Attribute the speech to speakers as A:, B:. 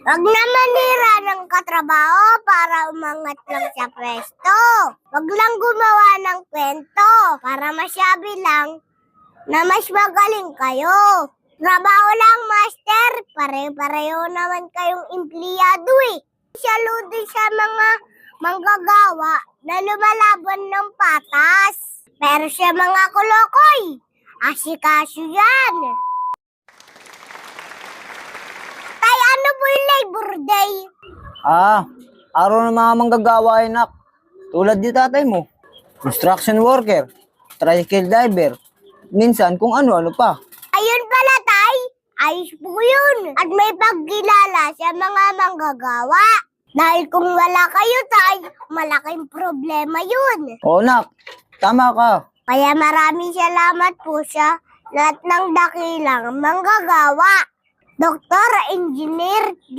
A: Wag na manira ng katrabaho para umangat lang sa pwesto. Wag lang gumawa ng kwento para masabi lang na mas magaling kayo. Trabaho lang, master. Pare-pareho naman kayong empleyado eh. Saludo sa mga manggagawa na lumalaban ng patas. Pero sa mga kulokoy, asikaso yan. Tay, ano po yung Labor Day?
B: Araw ng mga manggagawa ay nak. Tulad ni tatay mo. Construction worker, tricycle driver, minsan kung ano-ano pa.
A: Ayun pala, tay. Ayos po yun. At may pagkilala sa mga manggagawa. Dahil kung wala kayo, tay, malaking problema yun.
B: Oo nak, tama ka.
A: Kaya maraming salamat po sa lahat ng dakilang manggagawa. Doktor, engineer,